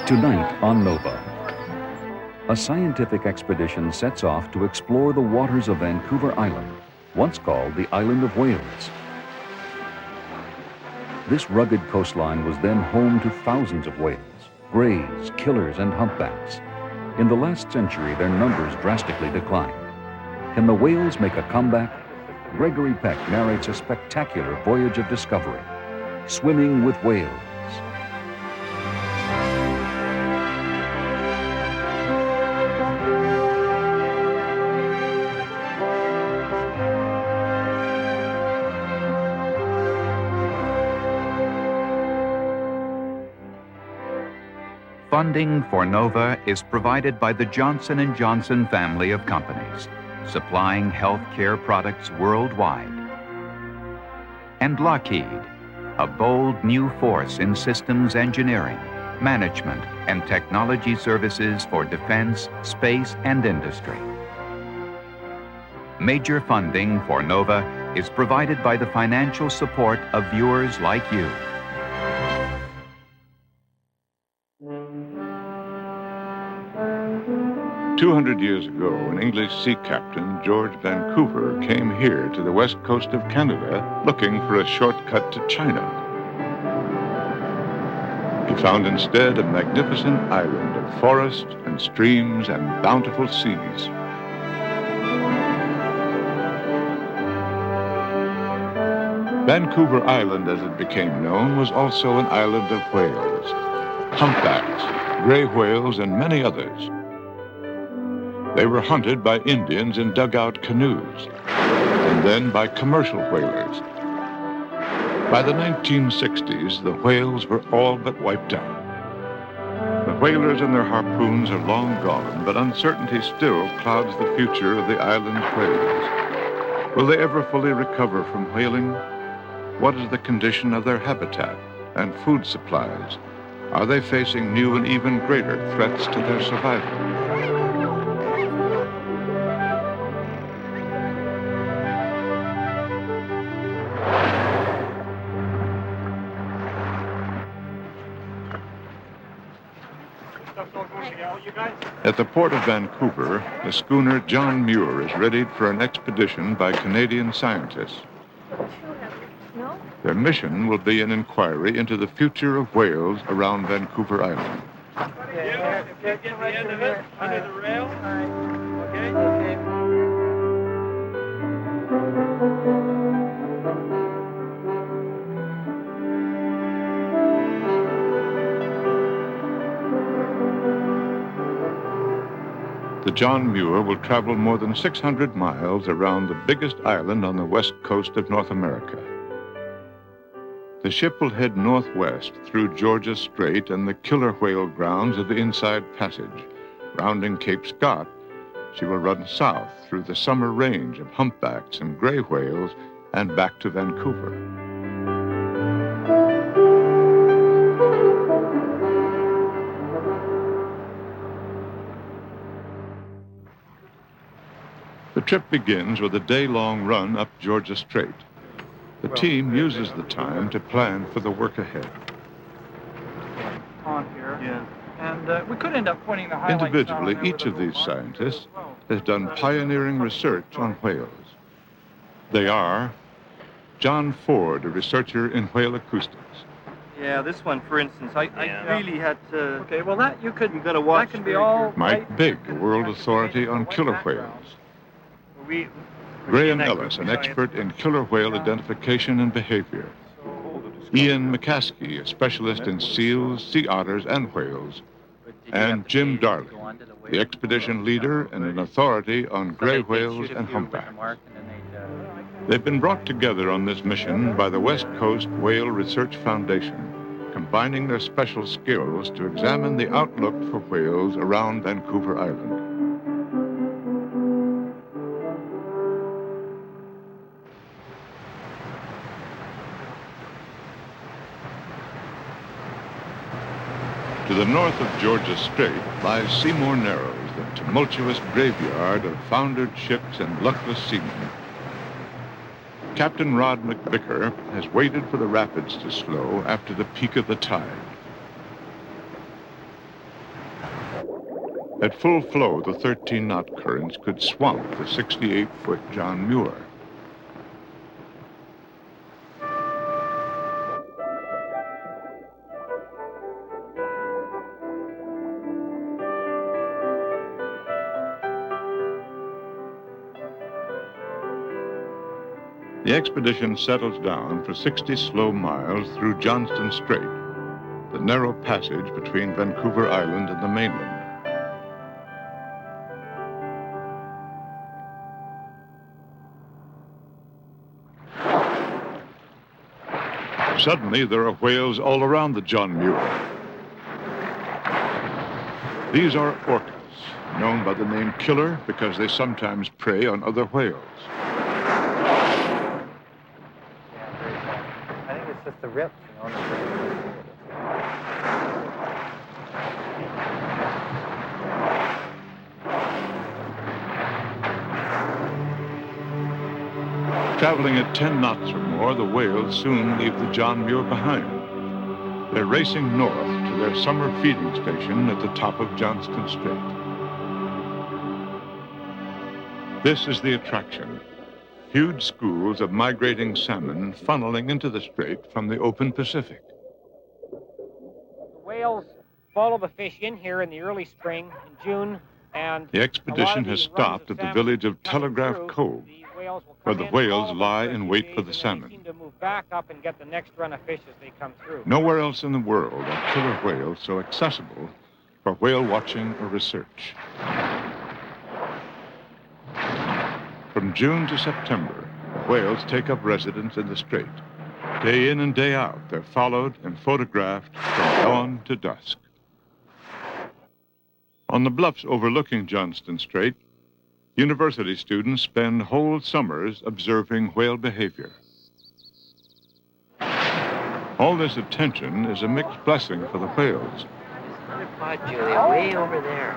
Tonight on Nova, a scientific expedition sets off to explore the waters of Vancouver Island, once called the Island of Whales. This rugged coastline was then home to thousands of whales, greys, killers, and humpbacks. In the last century, their numbers drastically declined. Can the whales make a comeback? Gregory Peck narrates a spectacular voyage of discovery, Swimming with Whales. Funding for NOVA is provided by the Johnson & Johnson family of companies, supplying healthcare products worldwide. And Lockheed, a bold new force in systems engineering, management, and technology services for defense, space, and industry. Major funding for NOVA is provided by the financial support of viewers like you. 200 years ago, an English sea captain, George Vancouver, came here to the west coast of Canada looking for a shortcut to China. He found instead a magnificent island of forest and streams and bountiful seas. Vancouver Island, as it became known, was also an island of whales, humpbacks, gray whales, and many others. They were hunted by Indians in dugout canoes, and then by commercial whalers. By the 1960s, the whales were all but wiped out. The whalers and their harpoons are long gone, but uncertainty still clouds the future of the island whales. Will they ever fully recover from whaling? What is the condition of their habitat and food supplies? Are they facing new and even greater threats to their survival? At the port of Vancouver, the schooner John Muir is readied for an expedition by Canadian scientists. Their mission will be an inquiry into the future of whales around Vancouver Island. Yeah, get the end of it under the rail. Okay. The John Muir will travel more than 600 miles around the biggest island on the west coast of North America. The ship will head northwest through Georgia Strait and the killer whale grounds of the Inside Passage. Rounding Cape Scott, she will run south through the summer range of humpbacks and gray whales and back to Vancouver. The trip begins with a day-long run up Georgia Strait. The team uses the time to plan for the work ahead. On here. Yeah. And we could end up pointing the highlights. Individually, each of these scientists has done pioneering research on whales. They are John Ford, a researcher in whale acoustics. Yeah, this one, for instance, I really had to... Okay, well, that you could... You gotta watch. That can be all... Mike Bigg, a world authority on killer whales. Graham Ellis, an expert in killer whale identification and behavior. Ian McCaskey, a specialist in seals, sea otters, and whales. And Jim Darling, the expedition leader and an authority on gray whales and humpbacks. They've been brought together on this mission by the West Coast Whale Research Foundation, combining their special skills to examine the outlook for whales around Vancouver Island. To the north of Georgia Strait lies Seymour Narrows, the tumultuous graveyard of foundered ships and luckless seamen. Captain Rod McVicker has waited for the rapids to slow after the peak of the tide. At full flow, the 13-knot currents could swamp the 68-foot John Muir. The expedition settles down for 60 slow miles through Johnston Strait, the narrow passage between Vancouver Island and the mainland. Suddenly, there are whales all around the John Muir. These are orcas, known by the name killer because they sometimes prey on other whales. I think it's just the rips, you know. Traveling at 10 knots or more, the whales soon leave the John Muir behind. They're racing north to their summer feeding station at the top of Johnston Strait. This is the attraction. Huge schools of migrating salmon funneling into the strait from the open Pacific. The whales follow the fish in here in the early spring, in June, and The expedition has stopped at the village of Telegraph Cove, where the whales lie in wait for the salmon. They seem to move back up and get the next run of fish as they come through. Nowhere else in the world are killer whales so accessible for whale watching or research. From June to September, the whales take up residence in the strait. Day in and day out, they're followed and photographed from dawn to dusk. On the bluffs overlooking Johnston Strait, university students spend whole summers observing whale behavior. All this attention is a mixed blessing for the whales. Pod, Julia, way over there.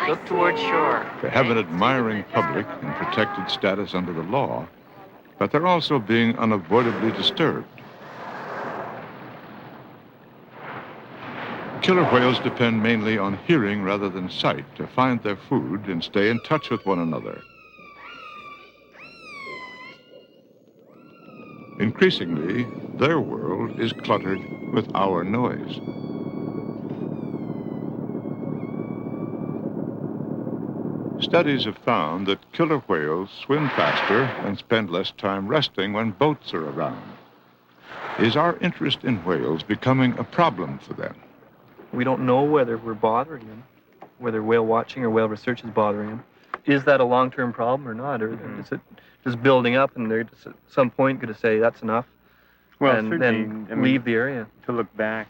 Look towards shore. They have an admiring public and protected status under the law, but they're also being unavoidably disturbed. Killer whales depend mainly on hearing rather than sight to find their food and stay in touch with one another. Increasingly, their world is cluttered with our noise. Studies have found that killer whales swim faster and spend less time resting when boats are around. Is our interest in whales becoming a problem for them? We don't know whether we're bothering them, whether whale watching or whale research is bothering them. Is that a long-term problem or not? Or is it just building up and they're just at some point going to say that's enough and then leave the area? To look back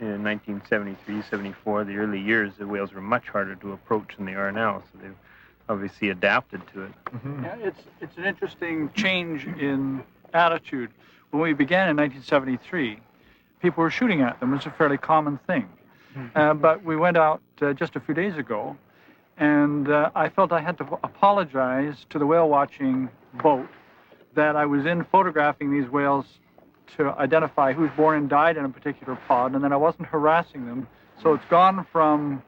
in 1973, 74, the early years, the whales were much harder to approach than they are now, so they've obviously adapted to it. Yeah, it's an interesting change in attitude. When we began in 1973, people were shooting at them. It's a fairly common thing. But we went out just a few days ago, and I felt I had to apologize to the whale watching boat that I was in photographing these whales to identify who's born and died in a particular pod, and then I wasn't harassing them. So it's gone from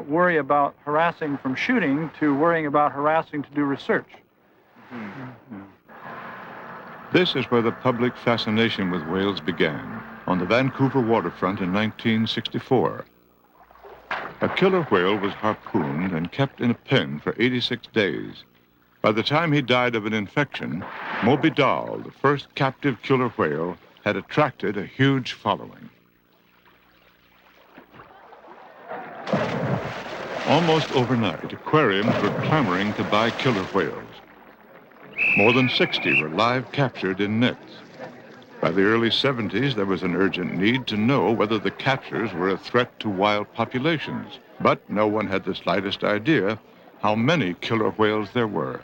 worry about harassing from shooting to worrying about harassing to do research. This is where the public fascination with whales began, on the Vancouver waterfront in 1964. A killer whale was harpooned and kept in a pen for 86 days. By the time he died of an infection, Moby Doll, the first captive killer whale, had attracted a huge following. Almost overnight, aquariums were clamoring to buy killer whales. More than 60 were live captured in nets. By the early 70s, there was an urgent need to know whether the captures were a threat to wild populations, but no one had the slightest idea how many killer whales there were.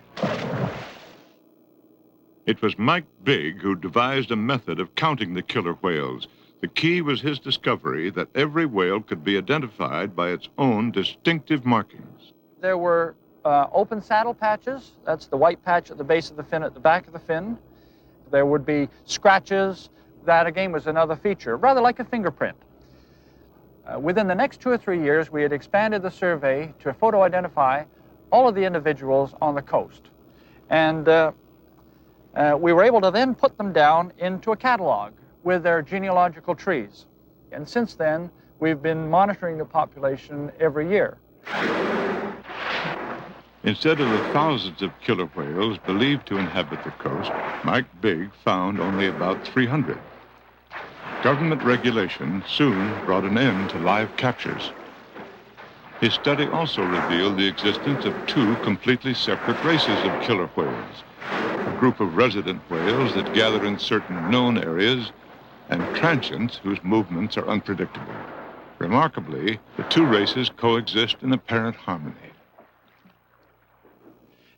It was Mike Bigg who devised a method of counting the killer whales. The key was his discovery that every whale could be identified by its own distinctive markings. There were open saddle patches. That's the white patch at the base of the fin, at the back of the fin. There would be scratches. That, again, was another feature, rather like a fingerprint. Within the next 2 or 3 years, we had expanded the survey to photo identify all of the individuals on the coast. And we were able to then put them down into a catalog with their genealogical trees. And since then, we've been monitoring the population every year. Instead of the thousands of killer whales believed to inhabit the coast, Mike Bigg found only about 300. Government regulation soon brought an end to live captures. His study also revealed the existence of 2 completely separate races of killer whales, a group of resident whales that gather in certain known areas, and transients whose movements are unpredictable. Remarkably, the 2 races coexist in apparent harmony.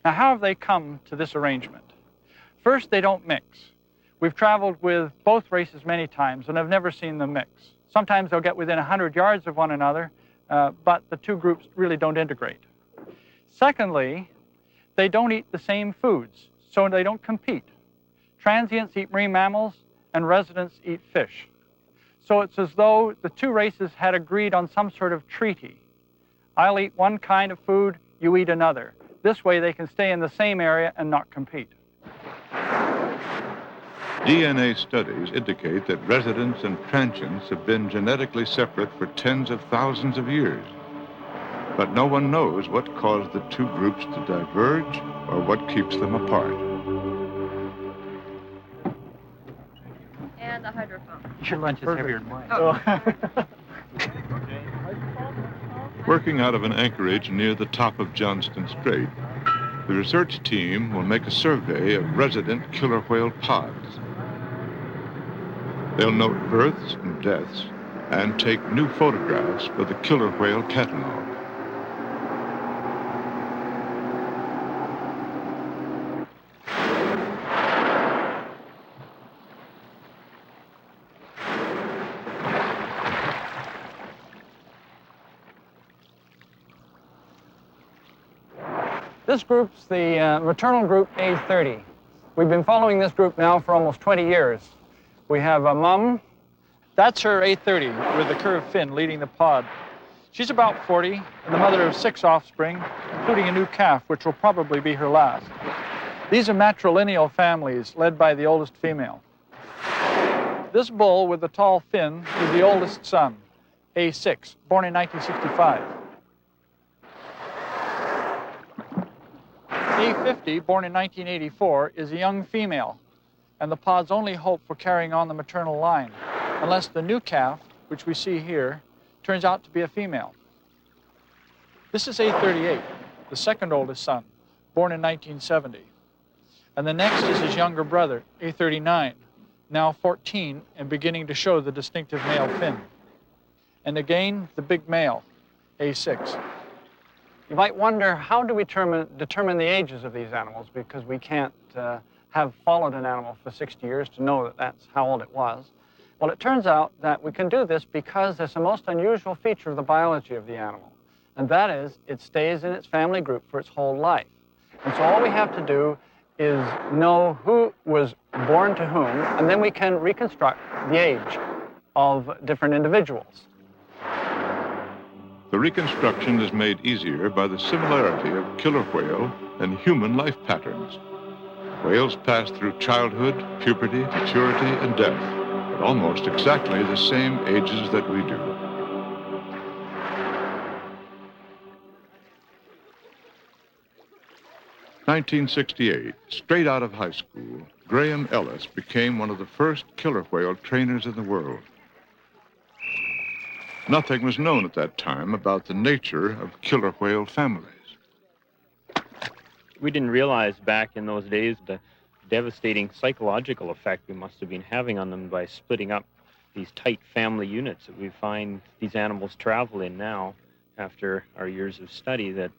Now, how have they come to this arrangement? First, they don't mix. We've traveled with both races many times and have never seen them mix. Sometimes they'll get within 100 yards of one another, but the 2 groups really don't integrate. Secondly, they don't eat the same foods, so they don't compete. Transients eat marine mammals, and residents eat fish. So it's as though the 2 races had agreed on some sort of treaty. I'll eat one kind of food, you eat another. This way they can stay in the same area and not compete. DNA studies indicate that residents and transients have been genetically separate for tens of thousands of years. But no one knows what caused the 2 groups to diverge or what keeps them apart. And the hydrophone. Your lunch is heavier than mine. Oh. Working out of an anchorage near the top of Johnston Strait, the research team will make a survey of resident killer whale pods. They'll note births and deaths and take new photographs for the killer whale catalog. This group's the maternal group A30. We've been following this group now for almost 20 years. We have a mom. That's her A30 with the curved fin leading the pod. She's about 40 and the mother of 6 offspring, including a new calf, which will probably be her last. These are matrilineal families led by the oldest female. This bull with the tall fin is the oldest son, A6, born in 1965. A50, born in 1984, is a young female, and the pod's only hope for carrying on the maternal line, unless the new calf, which we see here, turns out to be a female. This is A38, the second oldest son, born in 1970. And the next is his younger brother, A39, now 14 and beginning to show the distinctive male fin. And again, the big male, A6. You might wonder, how do we determine the ages of these animals? Because we can't have followed an animal for 60 years to know that that's how old it was. Well, it turns out that we can do this because there's a most unusual feature of the biology of the animal, and that is it stays in its family group for its whole life. And so all we have to do is know who was born to whom, and then we can reconstruct the age of different individuals. The reconstruction is made easier by the similarity of killer whale and human life patterns. Whales pass through childhood, puberty, maturity, and death at almost exactly the same ages that we do. In 1968, straight out of high school, Graham Ellis became one of the first killer whale trainers in the world. Nothing was known at that time about the nature of killer whale families. We didn't realize back in those days the devastating psychological effect we must have been having on them by splitting up these tight family units that we find these animals travel in now after our years of study, that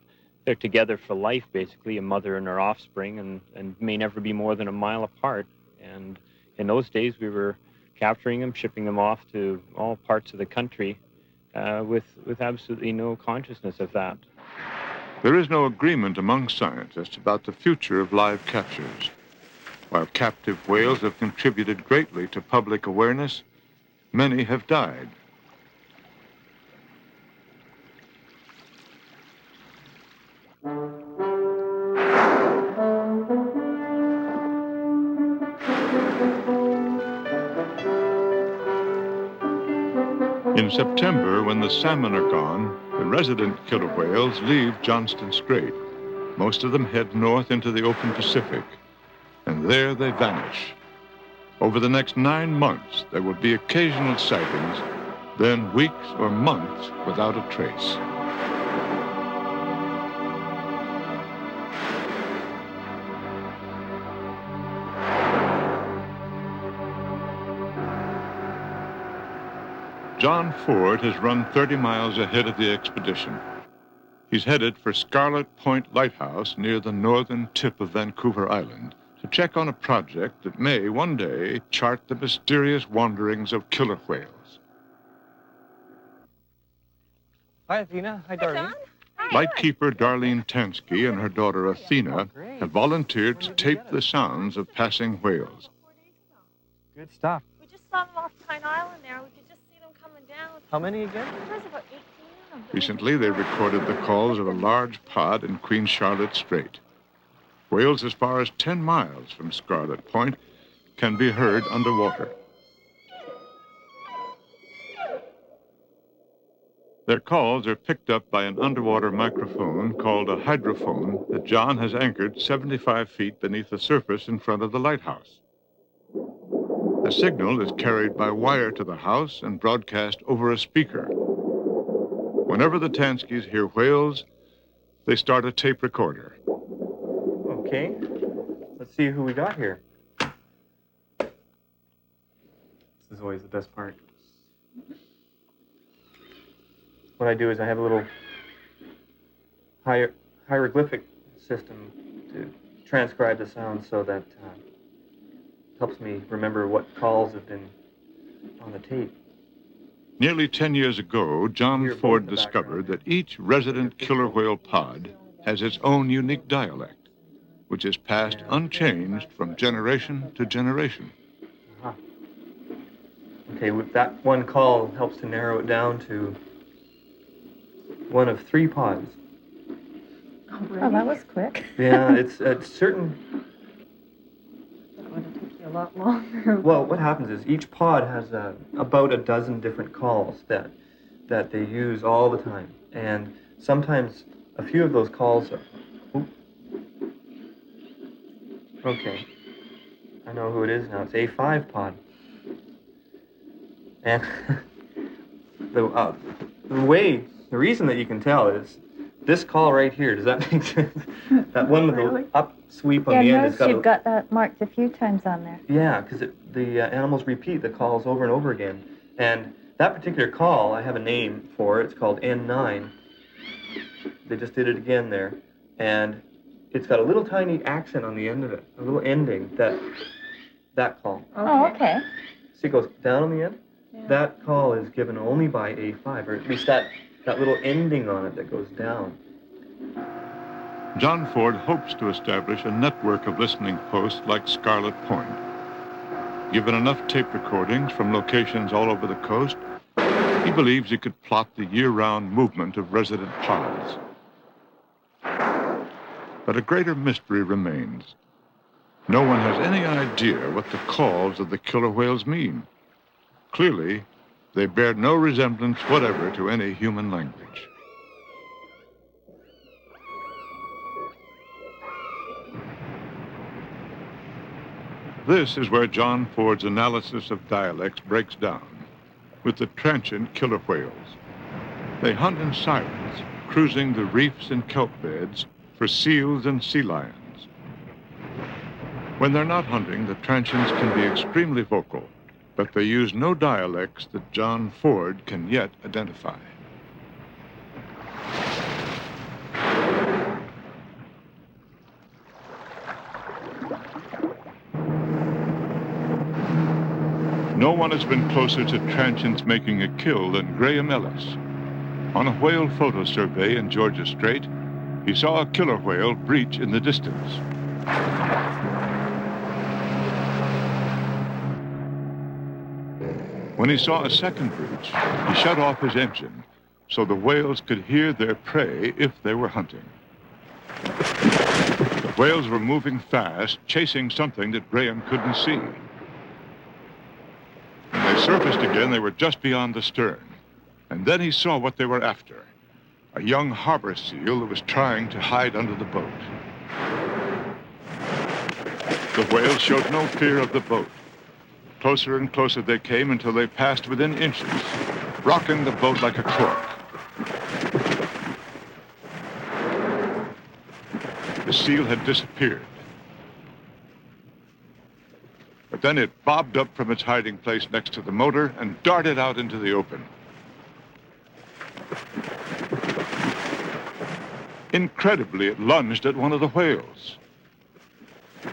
they're together for life, basically, a mother and her offspring, and may never be more than a mile apart. And in those days, we were capturing them, shipping them off to all parts of the country with absolutely no consciousness of that. There is no agreement among scientists about the future of live captures. While captive whales have contributed greatly to public awareness, many have died. In September, when the salmon are gone, the resident killer whales leave Johnston Strait. Most of them head north into the open Pacific, and there they vanish. Over the next 9 months, there will be occasional sightings, then weeks or months without a trace. John Ford has run 30 miles ahead of the expedition. He's headed for Scarlet Point Lighthouse near the northern tip of Vancouver Island to check on a project that may one day chart the mysterious wanderings of killer whales. Hi, Athena. Hi, Darlene. Lightkeeper Darlene Tansky and her daughter Athena have volunteered to tape the sounds of passing whales. Good stuff. We just saw them off Pine Island there. We could just see them coming down. How many again? There's about 18 of them. Recently, they recorded the calls of a large pod in Queen Charlotte Strait. Whales as far as 10 miles from Scarlet Point can be heard underwater. Their calls are picked up by an underwater microphone called a hydrophone that John has anchored 75 feet beneath the surface in front of the lighthouse. The signal is carried by wire to the house and broadcast over a speaker. Whenever the Tanskys hear whales, they start a tape recorder. Okay. Let's see who we got here. This is always the best part. What I do is I have a little hieroglyphic system to transcribe the sound so that helps me remember what calls have been on the tape. Nearly 10 years ago, John Ford discovered that each resident killer whale pod has its own unique dialect, which is passed unchanged from generation to generation. Uh-huh. Okay, that one call helps to narrow it down to one of 3 pods. Oh, that was quick. Yeah, it's certain. That would have taken you a lot longer. Well, what happens is each pod has about a dozen different calls that they use all the time, and sometimes a few of those calls are. Oop. Okay, I know who it is now. It's A5 pod, and the reason that you can tell is this call right here. Does that make sense? That one with the up sweep on the end has got you've got that marked a few times on there. Yeah, because the animals repeat the calls over and over again. And that particular call, I have a name for it. It's called N9. They just did it again there. And it's got a little tiny accent on the end of it, a little ending, that call. Oh, okay. See, it goes down on the end? Yeah. That call is given only by A5, or at least that little ending on it that goes down. John Ford hopes to establish a network of listening posts like Scarlet Point. Given enough tape recordings from locations all over the coast, he believes he could plot the year-round movement of resident pods. But a greater mystery remains. No one has any idea what the calls of the killer whales mean. Clearly, they bear no resemblance whatever to any human language. This is where John Ford's analysis of dialects breaks down, with the transient killer whales. They hunt in silence, cruising the reefs and kelp beds for seals and sea lions. When they're not hunting, the transients can be extremely vocal, but they use no dialects that John Ford can yet identify. No one has been closer to transients making a kill than Graham Ellis. On a whale photo survey in Georgia Strait, he saw a killer whale breach in the distance. When he saw a second breach, he shut off his engine so the whales could hear their prey if they were hunting. The whales were moving fast, chasing something that Graham couldn't see. When they surfaced again, they were just beyond the stern, And then he saw what they were after. A young harbor seal that was trying to hide under the boat. The whale showed no fear of the boat. Closer and closer they came until they passed within inches, rocking the boat like a cork. The seal had disappeared. But then it bobbed up from its hiding place next to the motor and darted out into the open. Incredibly, it lunged at one of the whales.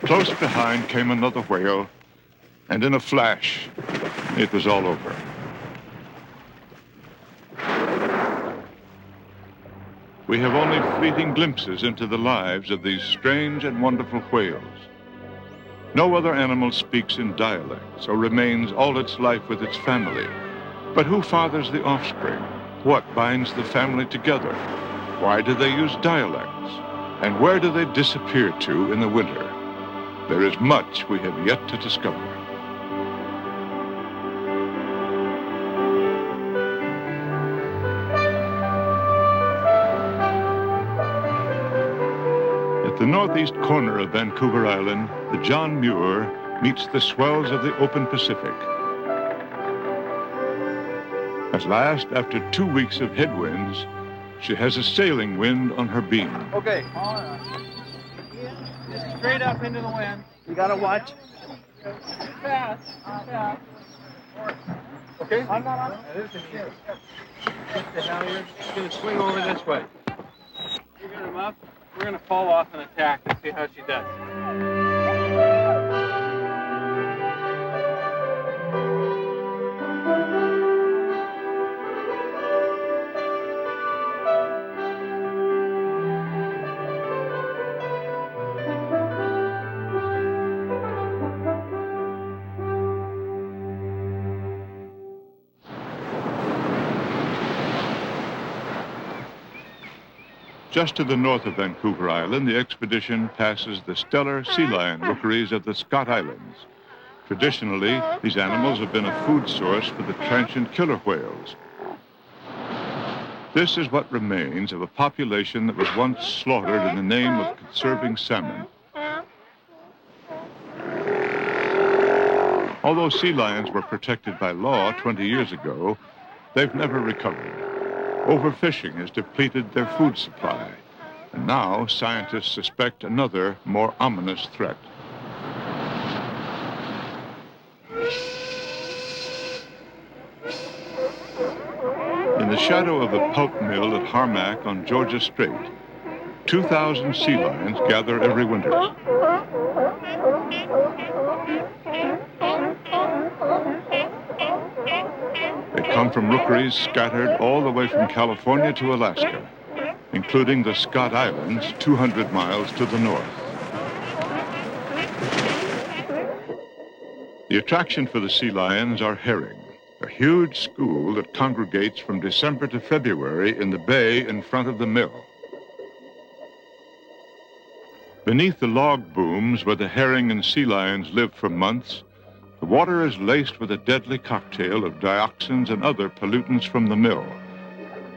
Close behind came another whale, and in a flash, it was all over. We have only fleeting glimpses into the lives of these strange and wonderful whales. No other animal speaks in dialects or remains all its life with its family. But who fathers the offspring? What binds the family together? Why do they use dialects? And where do they disappear to in the winter? There is much we have yet to discover. At the northeast corner of Vancouver Island, the John Muir meets the swells of the open Pacific. At last, after 2 weeks of headwinds, she has a sailing wind on her beam. Okay, all right. Just straight up into the wind. You gotta watch. Too fast, too fast. Okay? I'm not on it. Now you're gonna swing over this way. You're gonna come up. We're gonna fall off and attack and see how she does. Just to the north of Vancouver Island, the expedition passes the stellar sea lion rookeries of the Scott Islands. Traditionally, these animals have been a food source for the transient killer whales. This is what remains of a population that was once slaughtered in the name of conserving salmon. Although sea lions were protected by law 20 years ago, they've never recovered. Overfishing has depleted their food supply, and now scientists suspect another, more ominous threat. In the shadow of the pulp mill at Harmac on Georgia Strait, 2,000 sea lions gather every winter. They come from rookeries scattered all the way from California to Alaska, including the Scott Islands, 200 miles to the north. The attraction for the sea lions are herring, a huge school that congregates from December to February in the bay in front of the mill. Beneath the log booms where the herring and sea lions live for months, the water is laced with a deadly cocktail of dioxins and other pollutants from the mill.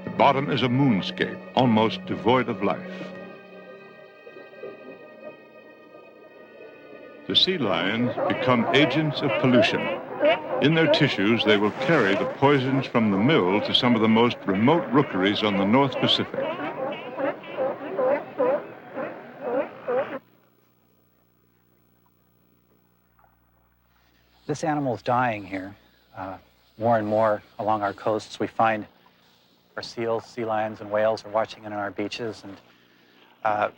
The bottom is a moonscape, almost devoid of life. The sea lions become agents of pollution. In their tissues, they will carry the poisons from the mill to some of the most remote rookeries on the North Pacific. This animal is dying here. More and more along our coasts, we find our seals, sea lions, and whales are watching in on our beaches. And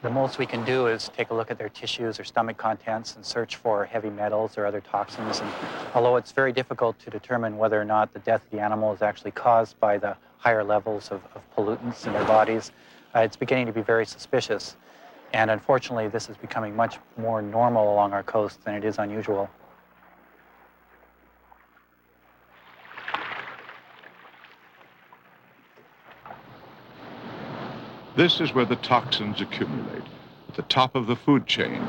the most we can do is take a look at their tissues or stomach contents and search for heavy metals or other toxins. And although it's very difficult to determine whether or not the death of the animal is actually caused by the higher levels of pollutants in their bodies, it's beginning to be very suspicious. And unfortunately, this is becoming much more normal along our coast than it is unusual. This is where the toxins accumulate, at the top of the food chain.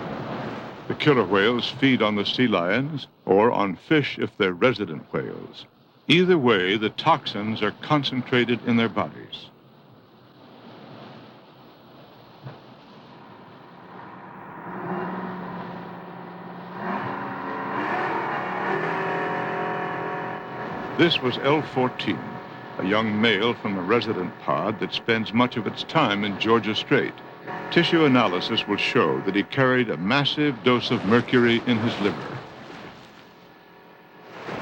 The killer whales feed on the sea lions or on fish if they're resident whales. Either way, the toxins are concentrated in their bodies. This was L-14, a young male from a resident pod that spends much of its time in Georgia Strait. Tissue analysis will show that he carried a massive dose of mercury in his liver.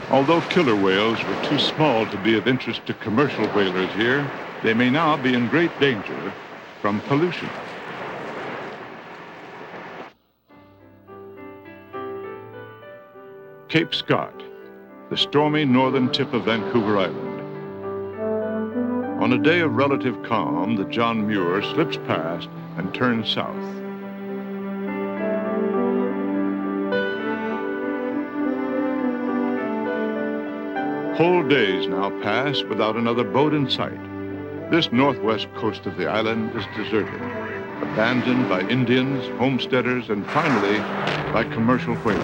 Although killer whales were too small to be of interest to commercial whalers here, they may now be in great danger from pollution. Cape Scott, the stormy northern tip of Vancouver Island. On a day of relative calm, the John Muir slips past and turns south. Whole days now pass without another boat in sight. This northwest coast of the island is deserted, abandoned by Indians, homesteaders, and finally by commercial whalers.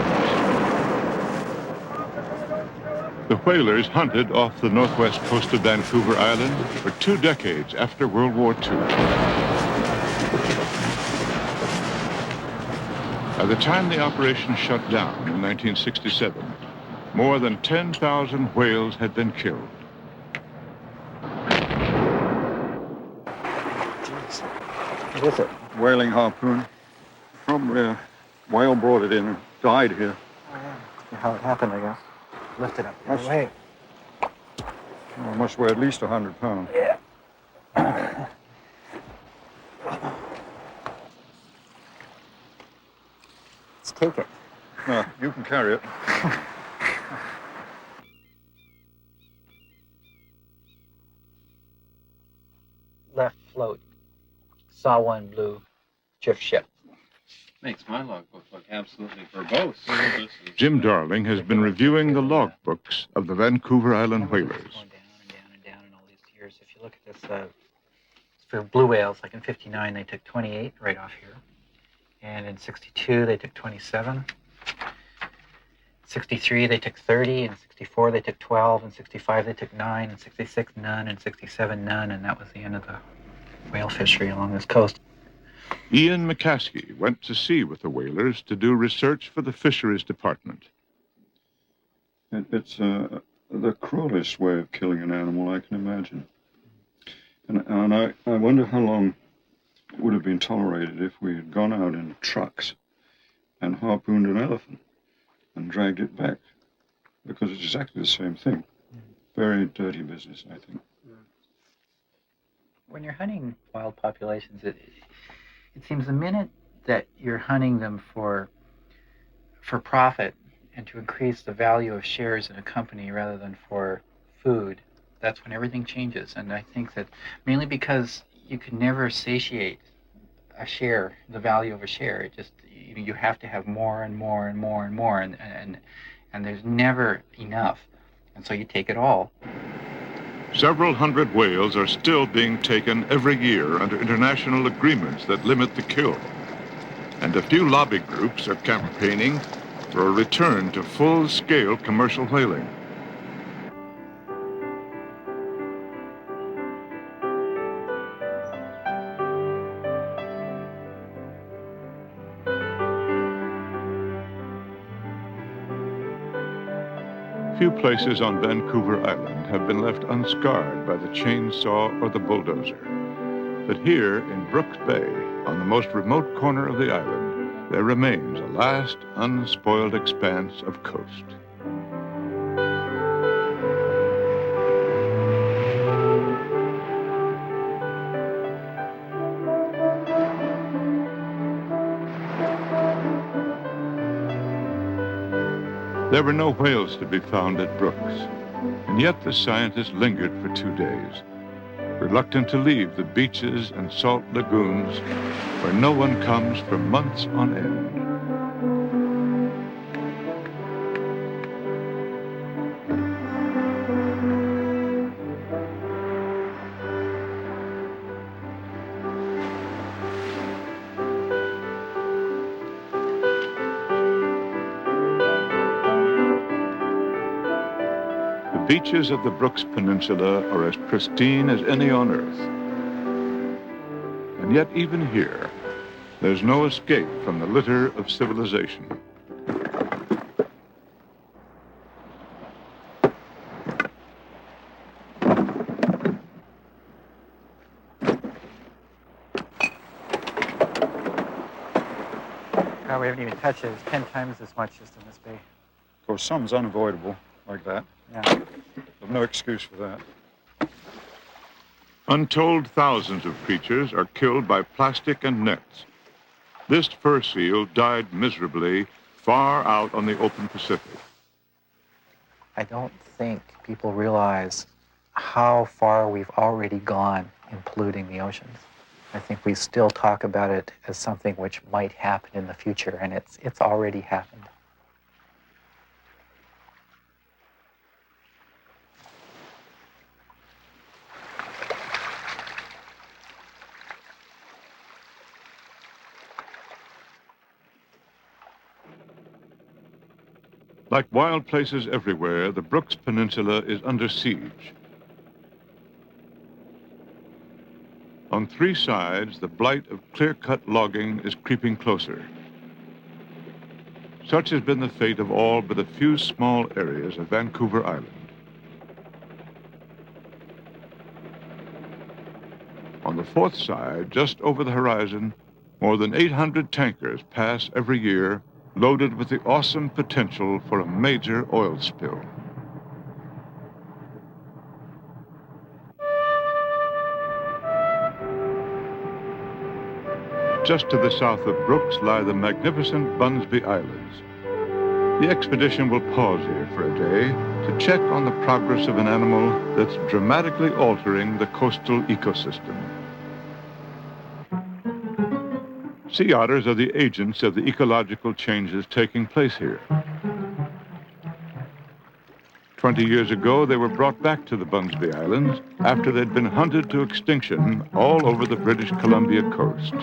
The whalers hunted off the northwest coast of Vancouver Island for 2 decades after World War II. By the time the operation shut down in 1967, more than 10,000 whales had been killed. What is it? Whaling harpoon. Probably a whale brought it in and died here. Oh, yeah. How it happened, I guess. Lift it up the other way. Well, it must weigh at least 100 pounds. Yeah. Let's take it. No, you can carry it. Left float. Saw one blue. Drift ship. Makes my logbook look absolutely verbose. Jim Darling has been reviewing the logbooks of the Vancouver Island whalers. Going down and down and down in all these years. If you look at this, for blue whales, like in '59, they took 28 right off here. And in '62, they took 27. 63, they took 30. In '64, they took 12. In '65, they took 9. In '66, none. In '67, none. And that was the end of the whale fishery along this coast. Ian McCaskey went to sea with the whalers to do research for the Fisheries Department. It's the cruelest way of killing an animal I can imagine. And I wonder how long it would have been tolerated if we had gone out in trucks and harpooned an elephant and dragged it back. Because it's exactly the same thing. Very dirty business, I think. When you're hunting wild populations, it seems the minute that you're hunting them for profit and to increase the value of shares in a company rather than for food, that's when everything changes. And I think that mainly because you can never satiate a share, the value of a share. It just, you have to have more and more and more and more, and there's never enough. And so you take it all. Several hundred whales are still being taken every year under international agreements that limit the kill. And a few lobby groups are campaigning for a return to full-scale commercial whaling. Few places on Vancouver Island have been left unscarred by the chainsaw or the bulldozer. But here in Brooks Bay, on the most remote corner of the island, there remains a last unspoiled expanse of coast. There were no whales to be found at Brooks, and yet the scientists lingered for 2 days, reluctant to leave the beaches and salt lagoons where no one comes for months on end. The beaches of the Brooks Peninsula are as pristine as any on Earth. And yet, even here, there's no escape from the litter of civilization. We haven't even touched it. It's 10 times as much as in this bay. Of course, some's unavoidable like that. Yeah. There's no excuse for that. Untold thousands of creatures are killed by plastic and nets. This fur seal died miserably far out on the open Pacific. I don't think people realize how far we've already gone in polluting the oceans. I think we still talk about it as something which might happen in the future, and it's already happened. Like wild places everywhere, the Brooks Peninsula is under siege. On 3 sides, the blight of clear-cut logging is creeping closer. Such has been the fate of all but a few small areas of Vancouver Island. On the 4th side, just over the horizon, more than 800 tankers pass every year, loaded with the awesome potential for a major oil spill. Just to the south of Brooks lie the magnificent Bunsby Islands. The expedition will pause here for a day to check on the progress of an animal that's dramatically altering the coastal ecosystem. Sea otters are the agents of the ecological changes taking place here. 20 years ago, they were brought back to the Bunsby Islands after they'd been hunted to extinction all over the British Columbia coast.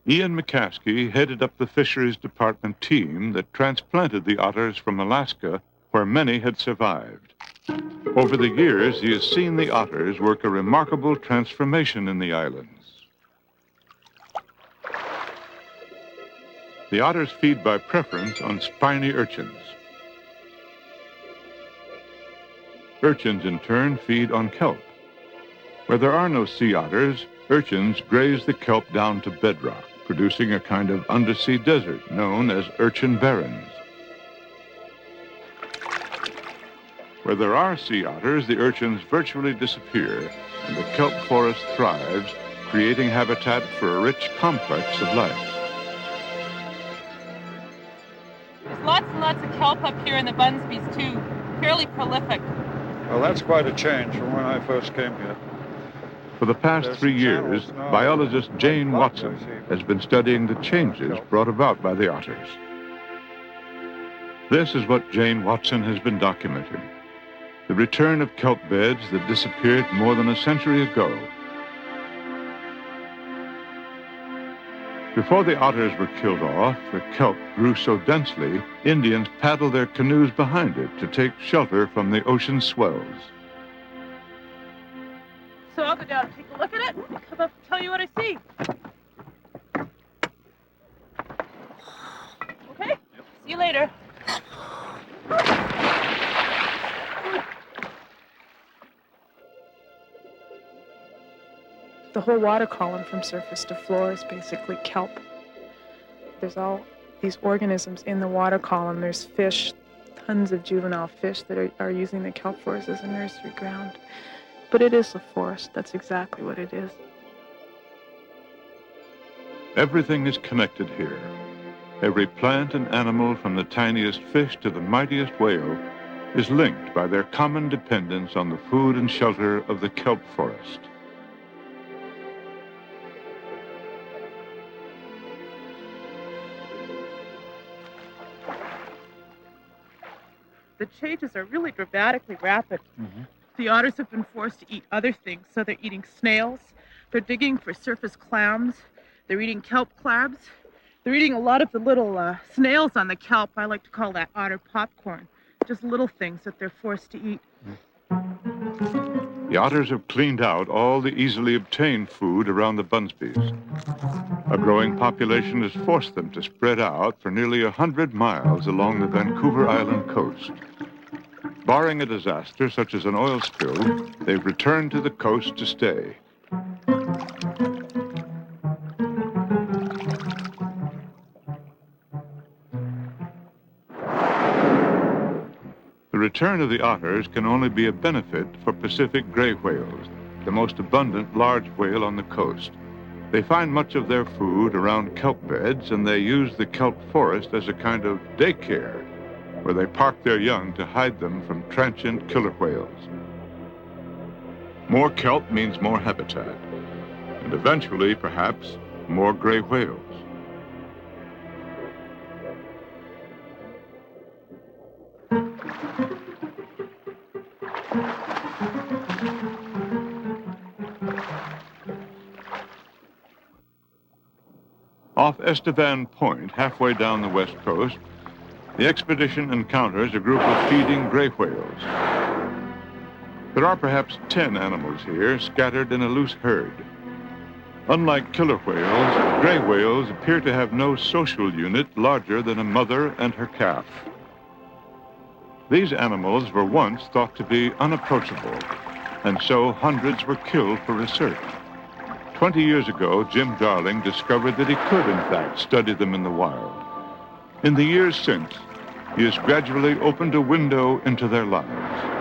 Ian McCaskey headed up the Fisheries Department team that transplanted the otters from Alaska, where many had survived. Over the years, he has seen the otters work a remarkable transformation in the islands. The otters feed by preference on spiny urchins. Urchins, in turn, feed on kelp. Where there are no sea otters, urchins graze the kelp down to bedrock, producing a kind of undersea desert known as urchin barrens. Where there are sea otters, the urchins virtually disappear, and the kelp forest thrives, creating habitat for a rich complex of life. There's lots and lots of kelp up here in the Bunsbys, too. Fairly prolific. Well, that's quite a change from when I first came here. For the past 3 years, biologist Jane Watson has been studying the changes brought about by the otters. This is what Jane Watson has been documenting: the return of kelp beds that disappeared more than a century ago. Before the otters were killed off, the kelp grew so densely, Indians paddled their canoes behind it to take shelter from the ocean swells. So I'll go down and take a look at it and come up and tell you what I see. Okay? See you later. The whole water column from surface to floor is basically kelp. There's all these organisms in the water column. There's fish, tons of juvenile fish that are using the kelp forest as a nursery ground. But it is a forest. That's exactly what it is. Everything is connected here. Every plant and animal, from the tiniest fish to the mightiest whale, is linked by their common dependence on the food and shelter of the kelp forest. The changes are really dramatically rapid. Mm-hmm. The otters have been forced to eat other things, so they're eating snails, they're digging for surface clams, they're eating kelp crabs, they're eating a lot of the little snails on the kelp. I like to call that otter popcorn. just little things that they're forced to eat. The otters have cleaned out all the easily obtained food around the Bunsbys. A growing population has forced them to spread out for nearly 100 miles along the Vancouver Island coast. Barring a disaster such as an oil spill, they've returned to the coast to stay. The return of the otters can only be a benefit for Pacific gray whales, the most abundant large whale on the coast. They find much of their food around kelp beds, and they use the kelp forest as a kind of daycare, where they park their young to hide them from transient killer whales. More kelp means more habitat, and eventually, perhaps, more gray whales. Off Estevan Point, halfway down the west coast, the expedition encounters a group of feeding gray whales. There are perhaps 10 animals here, scattered in a loose herd. Unlike killer whales, gray whales appear to have no social unit larger than a mother and her calf. These animals were once thought to be unapproachable, and so hundreds were killed for research. 20 years ago, Jim Darling discovered that he could, in fact, study them in the wild. In the years since, he has gradually opened a window into their lives.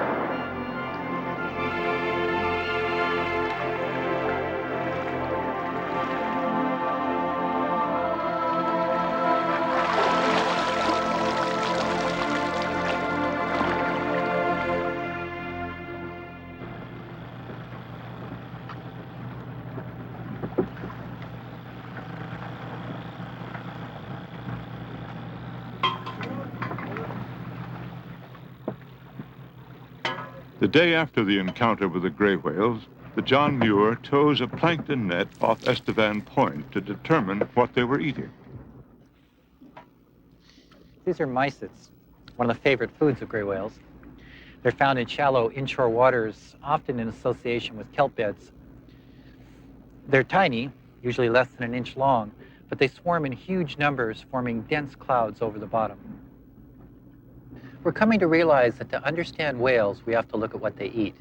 The day after the encounter with the gray whales, the John Muir tows a plankton net off Estevan Point to determine what they were eating. These are mysids, one of the favorite foods of gray whales. They're found in shallow inshore waters, often in association with kelp beds. They're tiny, usually less than an inch long, but they swarm in huge numbers, forming dense clouds over the bottom. We're coming to realize that to understand whales, we have to look at what they eat.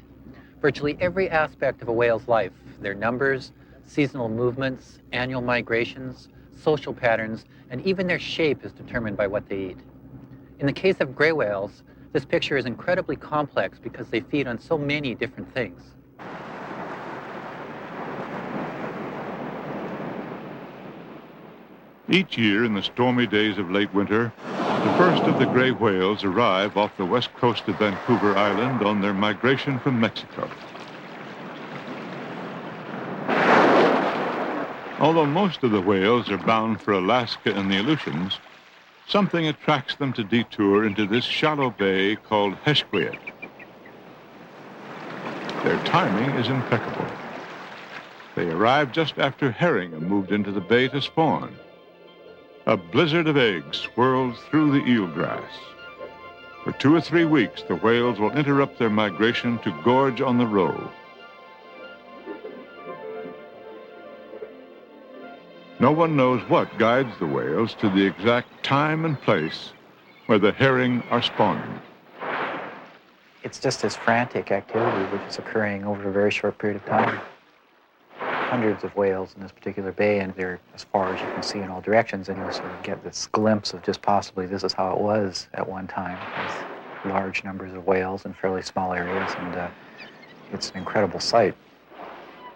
Virtually every aspect of a whale's life, their numbers, seasonal movements, annual migrations, social patterns, and even their shape is determined by what they eat. In the case of gray whales, this picture is incredibly complex because they feed on so many different things. Each year in the stormy days of late winter, the first of the gray whales arrive off the west coast of Vancouver Island on their migration from Mexico. Although most of the whales are bound for Alaska and the Aleutians, something attracts them to detour into this shallow bay called Hesquiat. Their timing is impeccable. They arrive just after herring are moved into the bay to spawn. A blizzard of eggs swirls through the eelgrass. For 2 or 3 weeks, the whales will interrupt their migration to gorge on the roe. No one knows what guides the whales to the exact time and place where the herring are spawning. It's just this frantic activity which is occurring over a very short period of time. Hundreds of whales in this particular bay, and they're as far as you can see in all directions, and you sort of get this glimpse of just possibly this is how it was at one time. There's large numbers of whales in fairly small areas, and it's an incredible sight.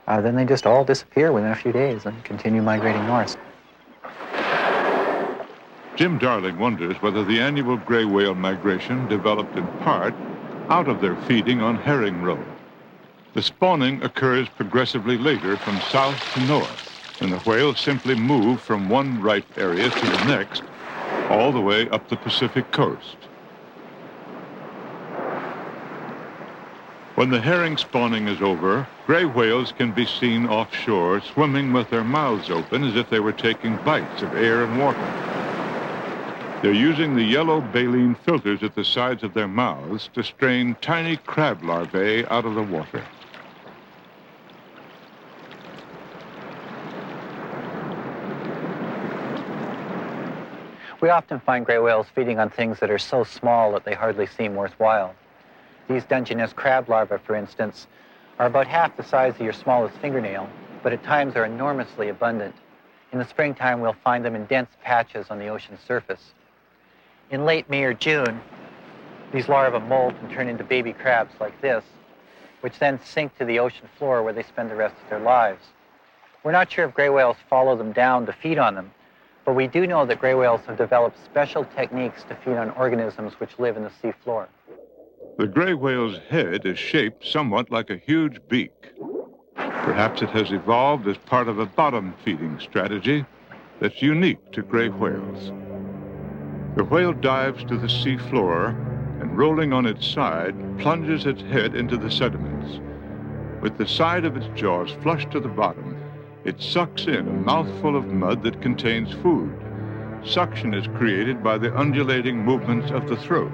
Then they just all disappear within a few days and continue migrating north. Jim Darling wonders whether the annual gray whale migration developed in part out of their feeding on herring roe. The spawning occurs progressively later from south to north, and the whales simply move from one ripe area to the next, all the way up the Pacific coast. When the herring spawning is over, gray whales can be seen offshore swimming with their mouths open as if they were taking bites of air and water. They're using the yellow baleen filters at the sides of their mouths to strain tiny crab larvae out of the water. We often find gray whales feeding on things that are so small that they hardly seem worthwhile. These Dungeness crab larvae, for instance, are about half the size of your smallest fingernail, but at times are enormously abundant. In the springtime, we'll find them in dense patches on the ocean surface. In late May or June, these larvae molt and turn into baby crabs like this, which then sink to the ocean floor where they spend the rest of their lives. We're not sure if gray whales follow them down to feed on them, but we do know that gray whales have developed special techniques to feed on organisms which live in the sea floor. The gray whale's head is shaped somewhat like a huge beak. Perhaps it has evolved as part of a bottom-feeding strategy that's unique to gray whales. The whale dives to the sea floor and, rolling on its side, plunges its head into the sediments. With the side of its jaws flush to the bottom, it sucks in a mouthful of mud that contains food. Suction is created by the undulating movements of the throat.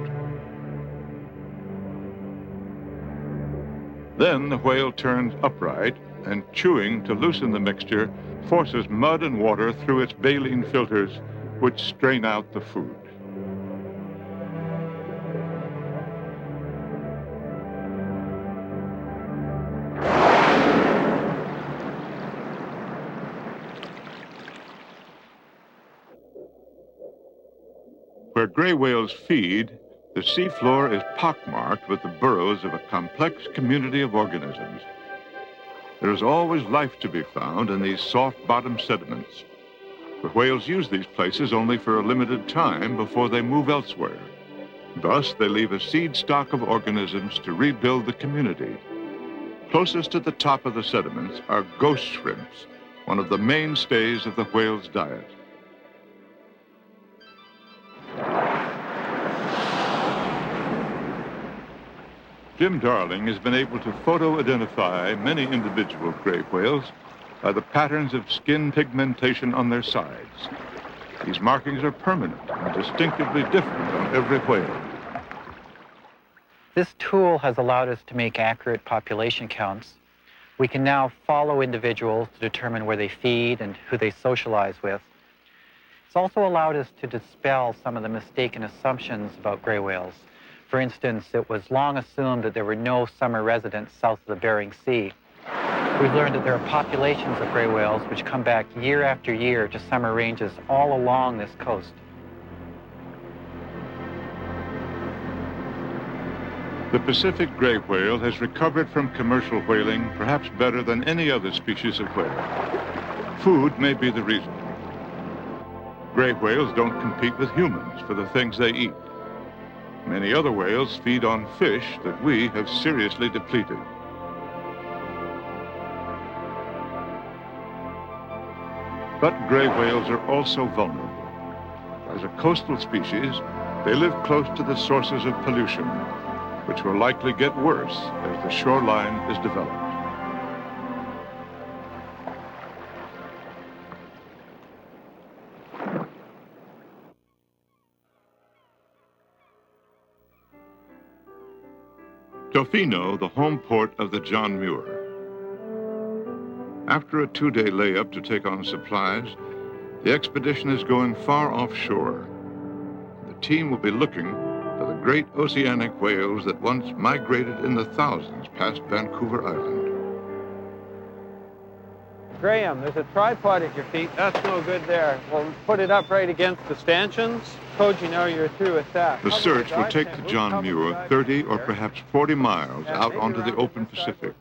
Then the whale turns upright and, chewing to loosen the mixture, forces mud and water through its baleen filters, which strain out the food. Where gray whales feed, the seafloor is pockmarked with the burrows of a complex community of organisms. There is always life to be found in these soft-bottom sediments. The whales use these places only for a limited time before they move elsewhere. Thus, they leave a seed stock of organisms to rebuild the community. Closest to the top of the sediments are ghost shrimps, one of the mainstays of the whale's diet. Jim Darling has been able to photo-identify many individual gray whales by the patterns of skin pigmentation on their sides. These markings are permanent and distinctively different on every whale. This tool has allowed us to make accurate population counts. We can now follow individuals to determine where they feed and who they socialize with. It's also allowed us to dispel some of the mistaken assumptions about gray whales. For instance, it was long assumed that there were no summer residents south of the Bering Sea. We've learned that there are populations of gray whales which come back year after year to summer ranges all along this coast. The Pacific gray whale has recovered from commercial whaling perhaps better than any other species of whale. Food may be the reason. Gray whales don't compete with humans for the things they eat. Many other whales feed on fish that we have seriously depleted. But gray whales are also vulnerable. As a coastal species, they live close to the sources of pollution, which will likely get worse as the shoreline is developed. Tofino, the home port of the John Muir. After a 2-day layup to take on supplies, the expedition is going far offshore. The team will be looking for the great oceanic whales that once migrated in the thousands past Vancouver Island. Graham, there's a tripod at your feet. That's no good there. We'll put it up right against the stanchions. Told you now you're through with that. The search will take the John Muir 30 or perhaps 40 miles out onto the open Pacific.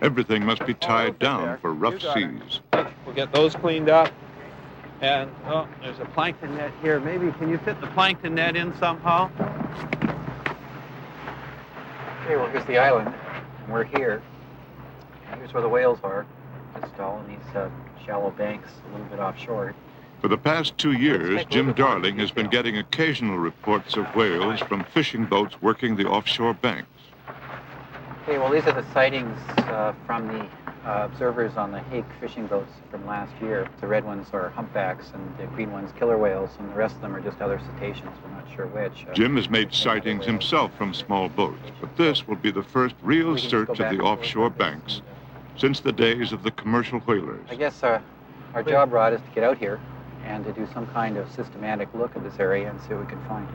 Everything must be tied down for rough seas. We'll get those cleaned up. And, oh, there's a plankton net here. Maybe, can you fit the plankton net in somehow? Okay, well, here's the island, and we're here. Here's where the whales are, just all in these shallow banks a little bit offshore. For the past 2 years, Jim Darling has been getting occasional reports of whales from fishing boats working the offshore banks. Okay, well, these are the sightings from the observers on the hake fishing boats from last year. The red ones are humpbacks and the green ones killer whales, and the rest of them are just other cetaceans. We're not sure which. Jim has made sightings himself from small boats, but this will be the first real search of the offshore banks since the days of the commercial whalers. I guess our job, Rod, is to get out here and to do some kind of systematic look at this area and see what we can find.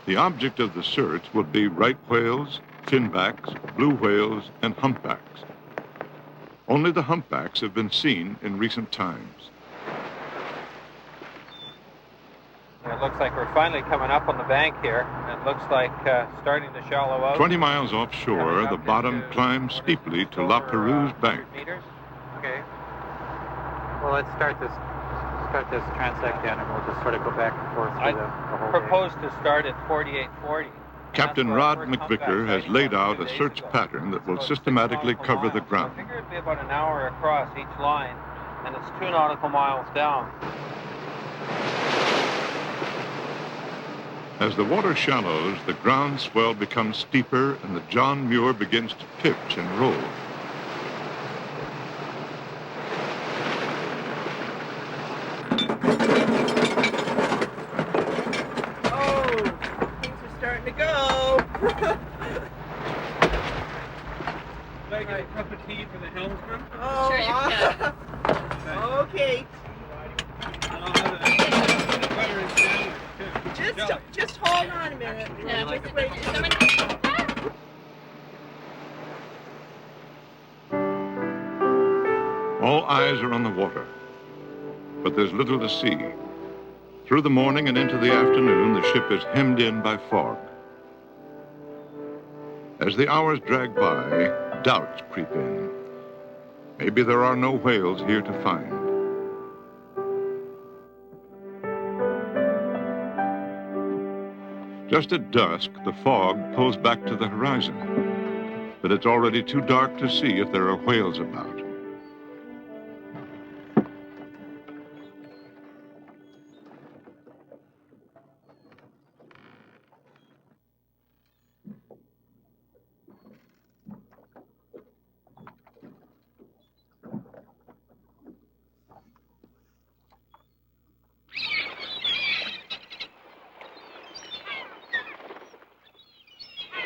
The object of the search will be right whales, finbacks, blue whales, and humpbacks. Only the humpbacks have been seen in recent times. It looks like we're finally coming up on the bank here. It looks like starting to shallow out. 20 miles offshore, the bottom climbs steeply to La Perouse Bank. Okay. Well, let's start this transect then, and we'll just sort of go back and forth through the whole Propose to start at 4840. Captain Rod McVicker has laid out a search pattern that will systematically cover the ground. I figure it'd be about an hour across each line, and it's 2 nautical miles down. As the water shallows, the ground swell becomes steeper and the John Muir begins to pitch and roll. Starting to go. Like a cup of tea for the helmsman? Oh, sure you can. Okay. Just hold on a minute. Just wait. All eyes are on the water, but there's little to see. Through the morning and into the afternoon, the ship is hemmed in by fog. As the hours drag by, doubts creep in. Maybe there are no whales here to find. Just at dusk, the fog pulls back to the horizon, but it's already too dark to see if there are whales about.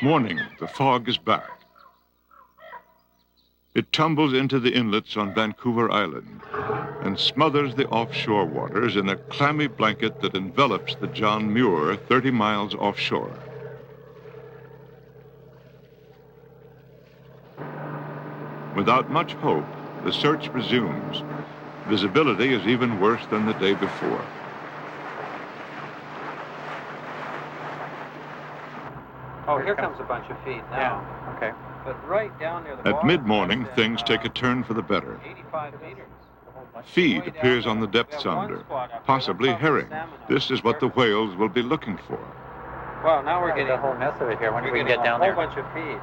Morning, the fog is back. It tumbles into the inlets on Vancouver Island and smothers the offshore waters in a clammy blanket that envelops the John Muir 30 miles offshore. Without much hope, the search resumes. Visibility is even worse than the day before. Oh, here comes a bunch of feet now. Yeah, okay. But right down near the At bottom, mid-morning, things take a turn for the better. 85 meters. Feed appears on the depth sounder, possibly herring. This is what the whales will be looking for. Well, now we're getting a whole mess of it here. When do we getting get down a there? whole bunch of feed.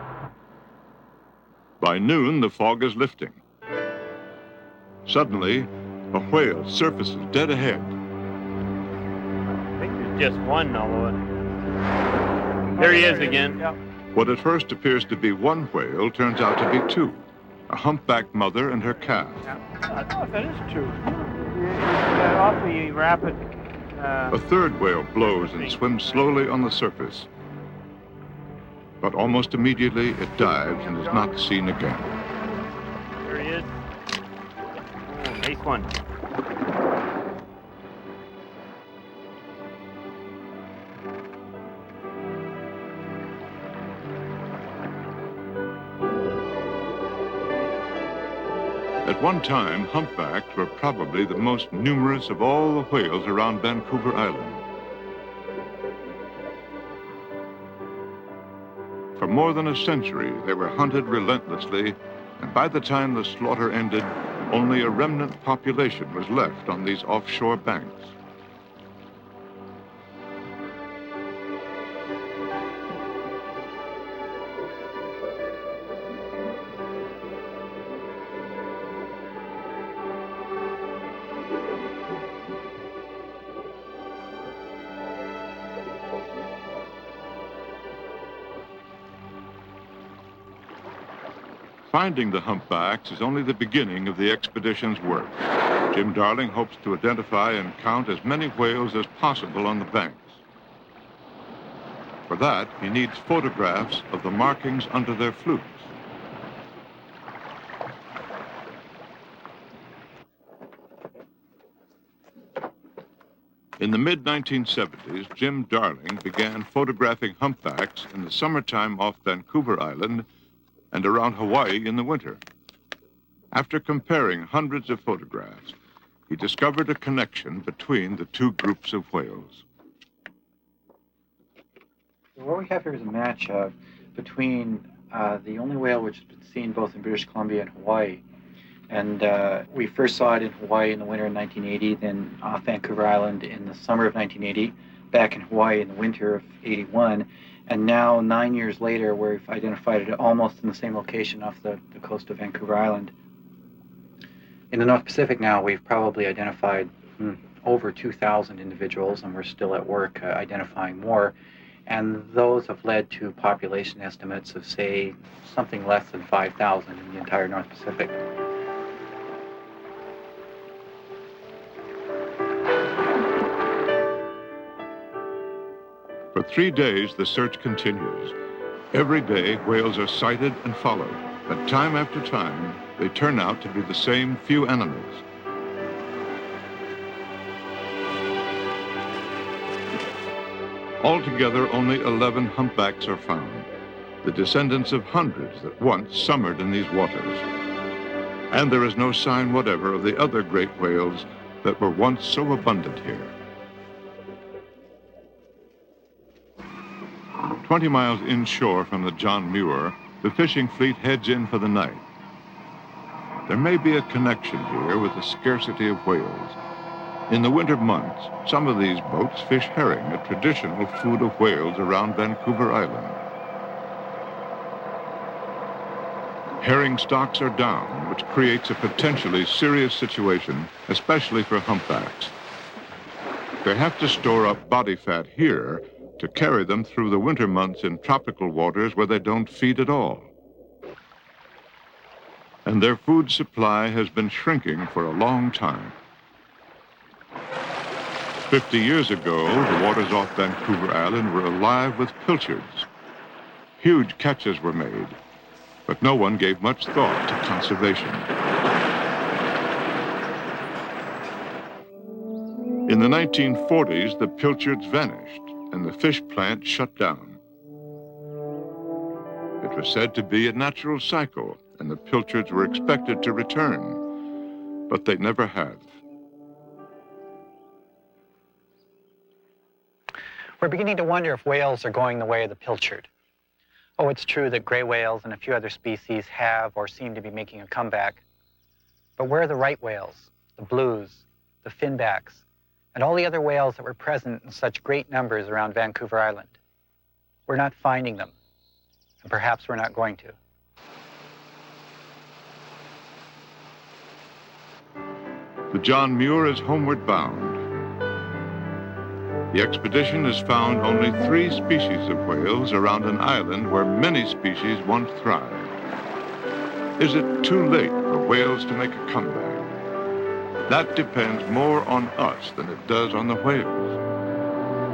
By noon, the fog is lifting. Suddenly, a whale surfaces dead ahead. I think there's just one, although there he is again. What at first appears to be one whale turns out to be two, a humpback mother and her calf. I don't know if that is true. It's awfully rapid. A third whale blows and swims slowly on the surface. But almost immediately, it dives and is not seen again. There he is. Oh, nice one. At one time, humpbacks were probably the most numerous of all the whales around Vancouver Island. For more than a century, they were hunted relentlessly, and by the time the slaughter ended, only a remnant population was left on these offshore banks. Finding the humpbacks is only the beginning of the expedition's work. Jim Darling hopes to identify and count as many whales as possible on the banks. For that, he needs photographs of the markings under their flukes. In the mid-1970s, Jim Darling began photographing humpbacks in the summertime off Vancouver Island and around Hawaii in the winter. After comparing hundreds of photographs, he discovered a connection between the two groups of whales. What we have here is a match between the only whale which has been seen both in British Columbia and Hawaii. And we first saw it in Hawaii in the winter of 1980, then off Vancouver Island in the summer of 1980, back in Hawaii in the winter of 81, and now 9 years later we've identified it almost in the same location off the coast of Vancouver Island. In the North Pacific now we've probably identified over 2,000 individuals, and we're still at work identifying more. And those have led to population estimates of, say, something less than 5,000 in the entire North Pacific. For 3 days, the search continues. Every day, whales are sighted and followed, but time after time, they turn out to be the same few animals. Altogether, only 11 humpbacks are found, the descendants of hundreds that once summered in these waters. And there is no sign whatever of the other great whales that were once so abundant here. 20 miles inshore from the John Muir, the fishing fleet heads in for the night. There may be a connection here with the scarcity of whales. In the winter months, some of these boats fish herring, a traditional food of whales around Vancouver Island. Herring stocks are down, which creates a potentially serious situation, especially for humpbacks. They have to store up body fat here to carry them through the winter months in tropical waters where they don't feed at all. And their food supply has been shrinking for a long time. 50 years ago, the waters off Vancouver Island were alive with pilchards. Huge catches were made, but no one gave much thought to conservation. In the 1940s, the pilchards vanished and the fish plant shut down. It was said to be a natural cycle, and the pilchards were expected to return, but they never have. We're beginning to wonder if whales are going the way of the pilchard. Oh, it's true that gray whales and a few other species have or seem to be making a comeback. But where are the right whales, the blues, the finbacks, and all the other whales that were present in such great numbers around Vancouver Island? We're not finding them, and perhaps we're not going to. The John Muir is homeward bound. The expedition has found only 3 species of whales around an island where many species once thrived. Is it too late for whales to make a comeback? That depends more on us than it does on the whales.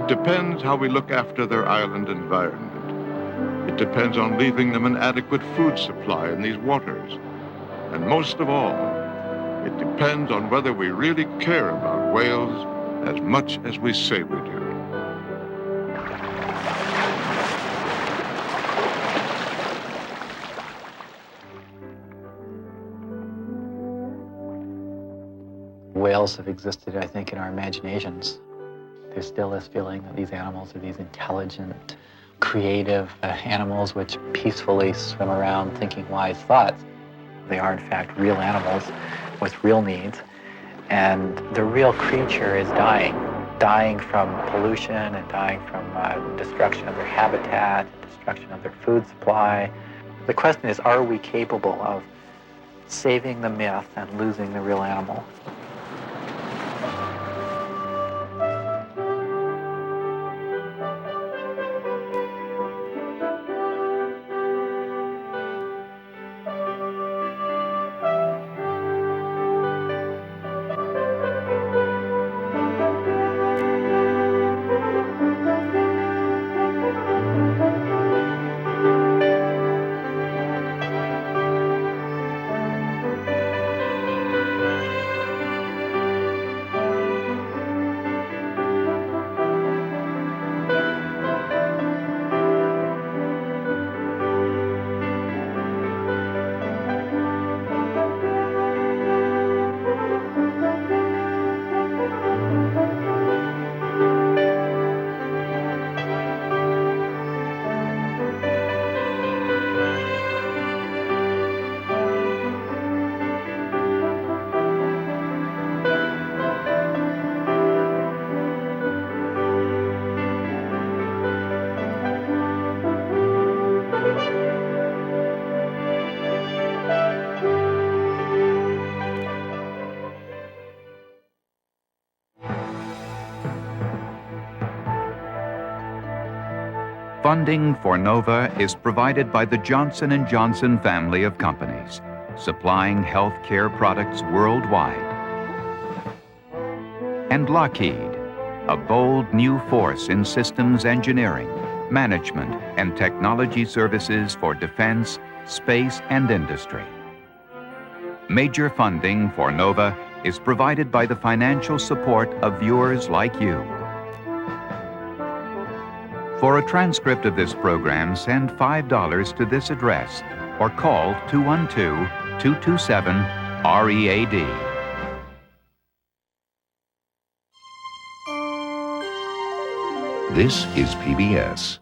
It depends how we look after their island environment. It depends on leaving them an adequate food supply in these waters. And most of all, it depends on whether we really care about whales as much as we say we do. Whales have existed, I think, in our imaginations. There's still this feeling that these animals are these intelligent, creative animals which peacefully swim around thinking wise thoughts. They are, in fact, real animals with real needs. And the real creature is dying from pollution and dying from destruction of their habitat, destruction of their food supply. The question is, are we capable of saving the myth and losing the real animal? Funding for NOVA is provided by the Johnson & Johnson family of companies, supplying health care products worldwide. And Lockheed, a bold new force in systems engineering, management, and technology services for defense, space, and industry. Major funding for NOVA is provided by the financial support of viewers like you. For a transcript of this program, send $5 to this address or call 212-227-READ. This is PBS.